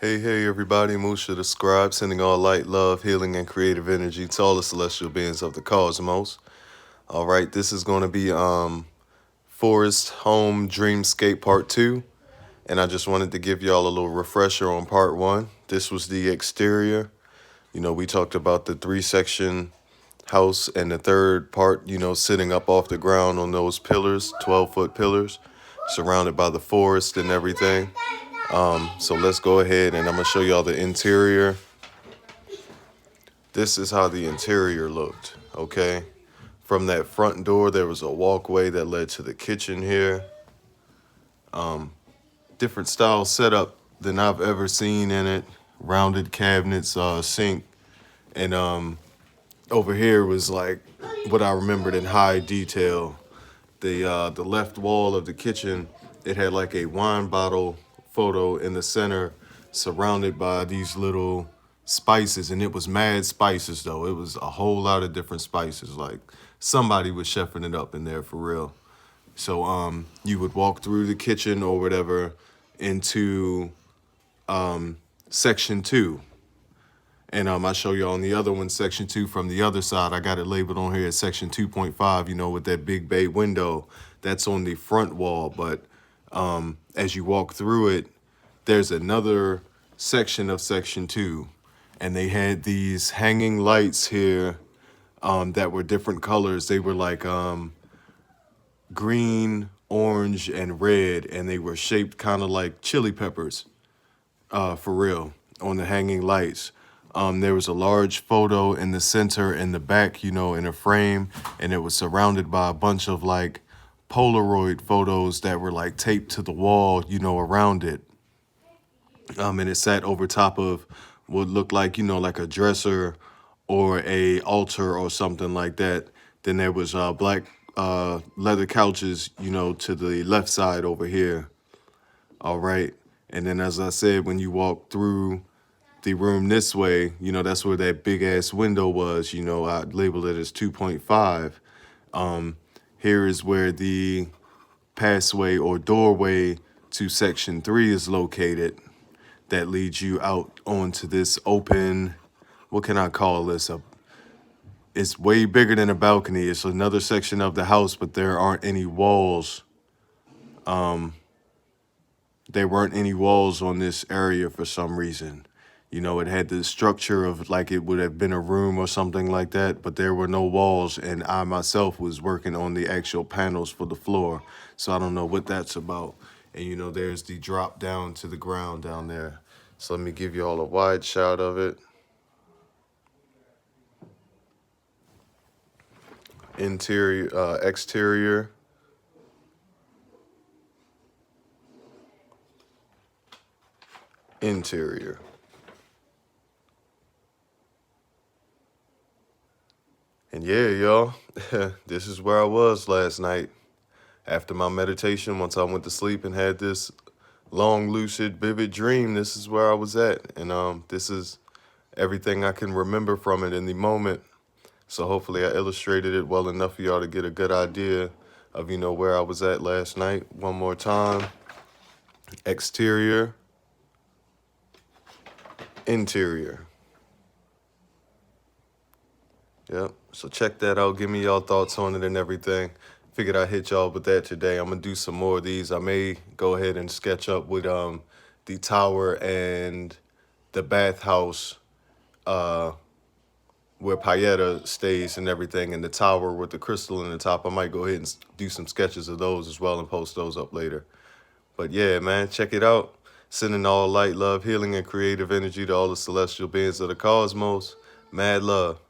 Hey, everybody, Musha the Scribe, sending all light, love, healing, and creative energy to all the celestial beings of the cosmos. All right, this is going to be Forest Home Dreamscape Part 2, and I just wanted to give y'all a little refresher on Part 1. This was the exterior. You know, we talked about the 3-section house and the third part, sitting up off the ground on those pillars, 12-foot pillars, surrounded by the forest and everything. So let's go ahead and I'm going to show y'all the interior. This is how the interior looked, okay? From that front door, there was a walkway that led to the kitchen here. Different style setup than I've ever seen in it. Rounded cabinets, sink. And over here was like what I remembered in high detail. The left wall of the kitchen, it had like a wine bottle photo in the center surrounded by these little spices, and it was mad spices though. It was a whole lot of different spices, like somebody was chefing it up in there for real. So you would walk through the kitchen or whatever into section 2. And I show you on the other one, section 2 from the other side. I got it labeled on here as section 2.5, with that big bay window. That's on the front wall. But as you walk through it, there's another section of section 2. And they had these hanging lights here that were different colors. They were like green, orange, and red. And they were shaped kind of like chili peppers, for real, on the hanging lights. There was a large photo in the center in the back, in a frame, and it was surrounded by a bunch of like Polaroid photos that were like taped to the wall, around it. And it sat over top of what looked like, like a dresser or a altar or something like that. Then there was black leather couches, to the left side over here. All right. And then, as I said, when you walk through the room this way, that's where that big ass window was. I labeled it as 2.5. Here is where the passway or doorway to section 3 is located. That leads you out onto this open, what can I call this? It's way bigger than a balcony. It's another section of the house, but there aren't any walls. There weren't any walls on this area for some reason. It had the structure of like it would have been a room or something like that, but there were no walls, and I myself was working on the actual panels for the floor, so I don't know what that's about. And there's the drop down to the ground down there. So let me give you all a wide shot of it. Interior, exterior. Interior. And yeah, y'all, this is where I was last night. After my meditation, once I went to sleep and had this long, lucid, vivid dream, this is where I was at. And this is everything I can remember from it in the moment. So hopefully I illustrated it well enough for y'all to get a good idea of, where I was at last night. One more time. Exterior. Interior. Yep. So check that out. Give me y'all thoughts on it and everything. Figured I'd hit y'all with that today. I'm going to do some more of these. I may go ahead and sketch up with the tower and the bathhouse where Paeta stays and everything, and the tower with the crystal in the top. I might go ahead and do some sketches of those as well and post those up later. But yeah, man, check it out. Sending all light, love, healing, and creative energy to all the celestial beings of the cosmos. Mad love.